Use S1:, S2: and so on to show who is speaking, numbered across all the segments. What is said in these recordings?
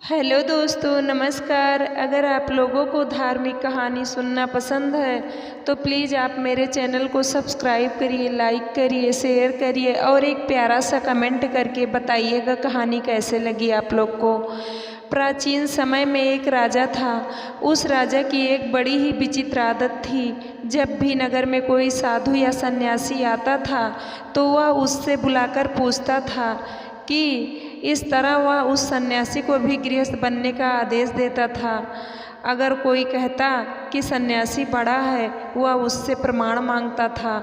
S1: Hello दोस्तों, नमस्कार। अगर आप लोगों को धार्मिक कहानी सुनना पसंद है तो प्लीज़ आप मेरे चैनल को सब्सक्राइब करिए, लाइक करिए, शेयर करिए और एक प्यारा सा कमेंट करके बताइएगा कहानी कैसे लगी आप लोग को। प्राचीन समय में एक राजा था। उस राजा की एक बड़ी ही विचित्र आदत थी। जब भी नगर में कोई साधु या सन्यासी आता था तो वह उससे बुलाकर पूछता था कि इस तरह वह उस सन्यासी को भी गृहस्थ बनने का आदेश देता था। अगर कोई कहता कि सन्यासी बड़ा है, वह उससे प्रमाण मांगता था।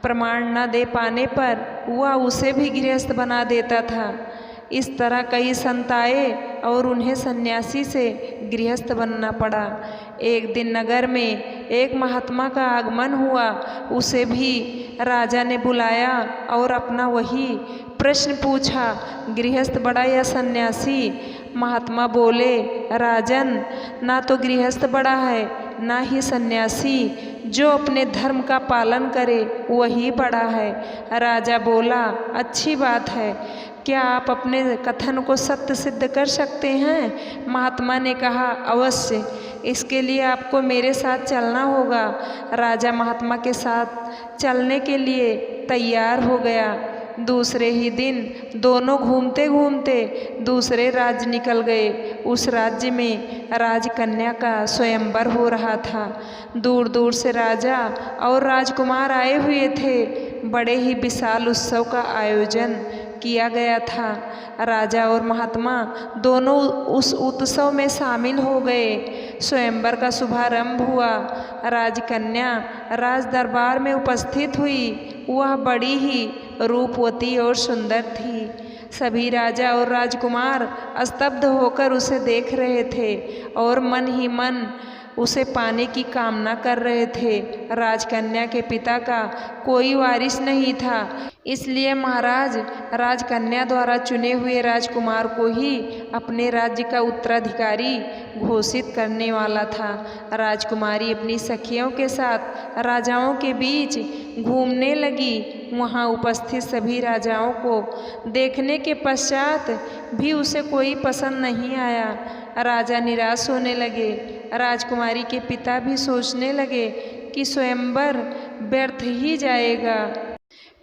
S1: प्रमाण न दे पाने पर वह उसे भी गृहस्थ बना देता था। इस तरह कई संत आए और उन्हें सन्यासी से गृहस्थ बनना पड़ा। एक दिन नगर में एक महात्मा का आगमन हुआ। उसे भी राजा ने बुलाया और अपना वही प्रश्न पूछा, गृहस्थ बड़ा या सन्यासी? महात्मा बोले, राजन, ना तो गृहस्थ बड़ा है ना ही सन्यासी। जो अपने धर्म का पालन करे वही बड़ा है। राजा बोला, अच्छी बात है। क्या आप अपने कथन को सत्य सिद्ध कर सकते हैं? महात्मा ने कहा, अवश्य। इसके लिए आपको मेरे साथ चलना होगा। राजा महात्मा के साथ चलने के लिए तैयार हो गया। दूसरे ही दिन दोनों घूमते घूमते दूसरे राज्य निकल गए। उस राज्य में राजकन्या का स्वयंवर हो रहा था। दूर दूर से राजा और राजकुमार आए हुए थे। बड़े ही विशाल उत्सव का आयोजन किया गया था। राजा और महात्मा दोनों उस उत्सव में शामिल हो गए। स्वयंवर का शुभारंभ हुआ। राजकन्या राज दरबार में उपस्थित हुई। वह बड़ी ही रूपवती और सुंदर थी। सभी राजा और राजकुमार स्तब्ध होकर उसे देख रहे थे और मन ही मन उसे पाने की कामना कर रहे थे। राजकन्या के पिता का कोई वारिस नहीं था, इसलिए महाराज राजकन्या द्वारा चुने हुए राजकुमार को ही अपने राज्य का उत्तराधिकारी घोषित करने वाला था। राजकुमारी अपनी सखियों के साथ राजाओं के बीच घूमने लगी। वहाँ उपस्थित सभी राजाओं को देखने के पश्चात भी उसे कोई पसंद नहीं आया। राजा निराश होने लगे। राजकुमारी के पिता भी सोचने लगे कि स्वयंवर व्यर्थ ही जाएगा,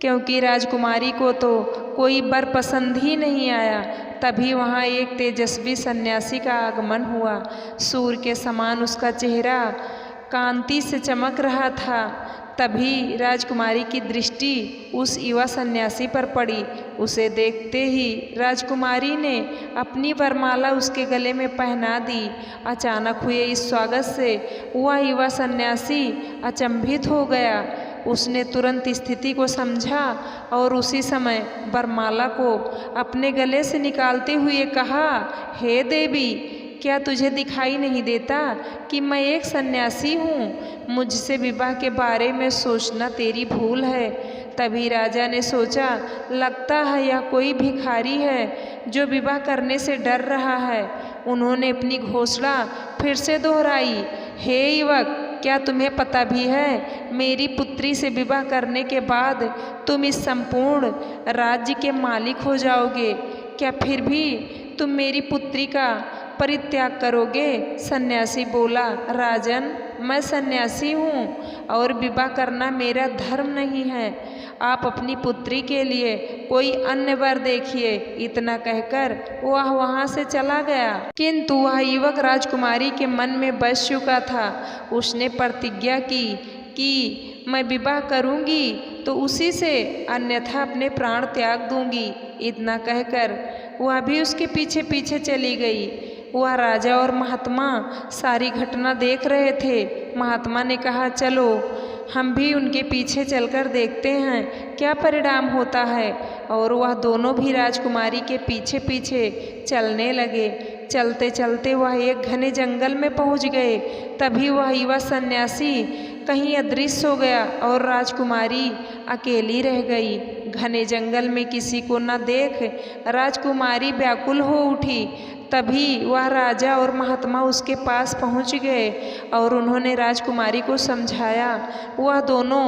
S1: क्योंकि राजकुमारी को तो कोई वर पसंद ही नहीं आया। तभी वहाँ एक तेजस्वी सन्यासी का आगमन हुआ। सूर्य के समान उसका चेहरा कांति से चमक रहा था। तभी राजकुमारी की दृष्टि उस युवा सन्यासी पर पड़ी। उसे देखते ही राजकुमारी ने अपनी वरमाला उसके गले में पहना दी। अचानक हुए इस स्वागत से वह युवा सन्यासी अचंभित हो गया। उसने तुरंत स्थिति को समझा और उसी समय वरमाला को अपने गले से निकालते हुए कहा, हे देवी, क्या तुझे दिखाई नहीं देता कि मैं एक सन्यासी हूँ? मुझसे विवाह के बारे में सोचना तेरी भूल है। तभी राजा ने सोचा, लगता है यह कोई भिखारी है जो विवाह करने से डर रहा है। उन्होंने अपनी घोषणा फिर से दोहराई, हे युवक, क्या तुम्हें पता भी है, मेरी पुत्री से विवाह करने के बाद तुम इस संपूर्ण राज्य के मालिक हो जाओगे। क्या फिर भी तुम मेरी पुत्री का परित्याग करोगे? सन्यासी बोला, राजन, मैं सन्यासी हूँ और विवाह करना मेरा धर्म नहीं है। आप अपनी पुत्री के लिए कोई अन्य वर देखिए। इतना कहकर वह वहाँ से चला गया। किंतु वह युवक राजकुमारी के मन में बस चुका था। उसने प्रतिज्ञा की कि मैं विवाह करूँगी तो उसी से, अन्यथा अपने प्राण त्याग दूँगी। इतना कहकर वह भी उसके पीछे पीछे चली गई। वह राजा और महात्मा सारी घटना देख रहे थे। महात्मा ने कहा, चलो हम भी उनके पीछे चलकर देखते हैं क्या परिणाम होता है। और वह दोनों भी राजकुमारी के पीछे पीछे चलने लगे। चलते चलते वह एक घने जंगल में पहुंच गए। तभी वह युवा सन्यासी कहीं अदृश्य हो गया और राजकुमारी अकेली रह गई। घने जंगल में किसी को न देख राजकुमारी व्याकुल हो उठी। तभी वह राजा और महात्मा उसके पास पहुंच गए और उन्होंने राजकुमारी को समझाया। वह दोनों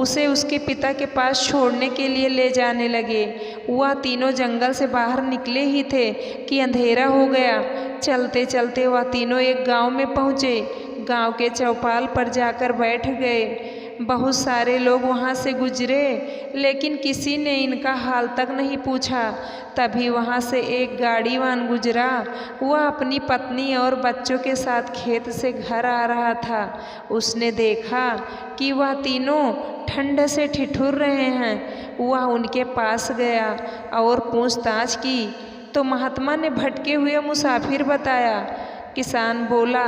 S1: उसे उसके पिता के पास छोड़ने के लिए ले जाने लगे। वह तीनों जंगल से बाहर निकले ही थे कि अंधेरा हो गया। चलते चलते वह तीनों एक गांव में पहुँचे। गांव के चौपाल पर जाकर बैठ गए। बहुत सारे लोग वहां से गुजरे, लेकिन किसी ने इनका हाल तक नहीं पूछा। तभी वहां से एक गाड़ीवान गुजरा। वह अपनी पत्नी और बच्चों के साथ खेत से घर आ रहा था। उसने देखा कि वह तीनों ठंड से ठिठुर रहे हैं। वह उनके पास गया और पूछताछ की तो महात्मा ने भटके हुए मुसाफिर बताया। किसान बोला,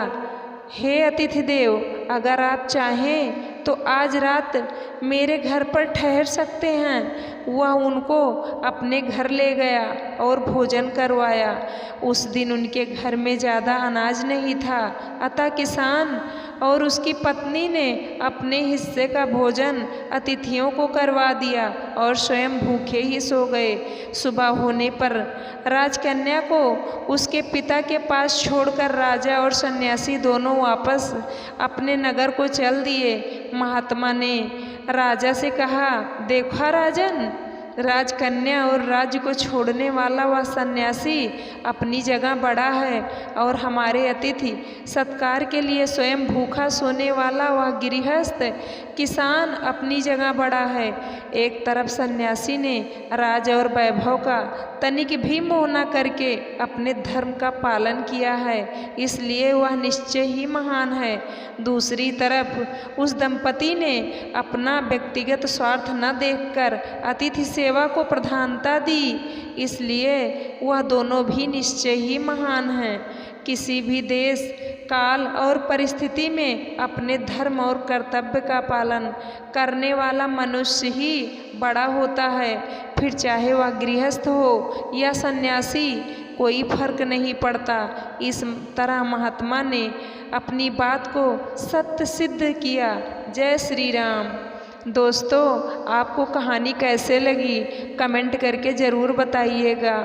S1: हे अतिथि देव, अगर आप चाहें तो आज रात मेरे घर पर ठहर सकते हैं। वह उनको अपने घर ले गया और भोजन करवाया। उस दिन उनके घर में ज़्यादा अनाज नहीं था, अतः किसान और उसकी पत्नी ने अपने हिस्से का भोजन अतिथियों को करवा दिया और स्वयं भूखे ही सो गए। सुबह होने पर राजकन्या को उसके पिता के पास छोड़कर राजा और सन्यासी दोनों वापस अपने नगर को चल दिए। महात्मा ने राजा से कहा, देखा राजन, राजकन्या और राज्य को छोड़ने वाला वह सन्यासी अपनी जगह बड़ा है और हमारे अतिथि सत्कार के लिए स्वयं भूखा सोने वाला वह गृहस्थ किसान अपनी जगह बड़ा है। एक तरफ सन्यासी ने राज और वैभव का तनिक भी मोह न करके अपने धर्म का पालन किया है, इसलिए वह निश्चय ही महान है। दूसरी तरफ उस दंपति ने अपना व्यक्तिगत स्वार्थ न देखकर अतिथि सेवा को प्रधानता दी, इसलिए वह दोनों भी निश्चय ही महान हैं। किसी भी देश, काल और परिस्थिति में अपने धर्म और कर्तव्य का पालन करने वाला मनुष्य ही बड़ा होता है। फिर चाहे वह गृहस्थ हो या सन्यासी, कोई फर्क नहीं पड़ता। इस तरह महात्मा ने अपनी बात को सत्य सिद्ध किया। जय श्री राम। दोस्तों, आपको कहानी कैसे लगी कमेंट करके ज़रूर बताइएगा।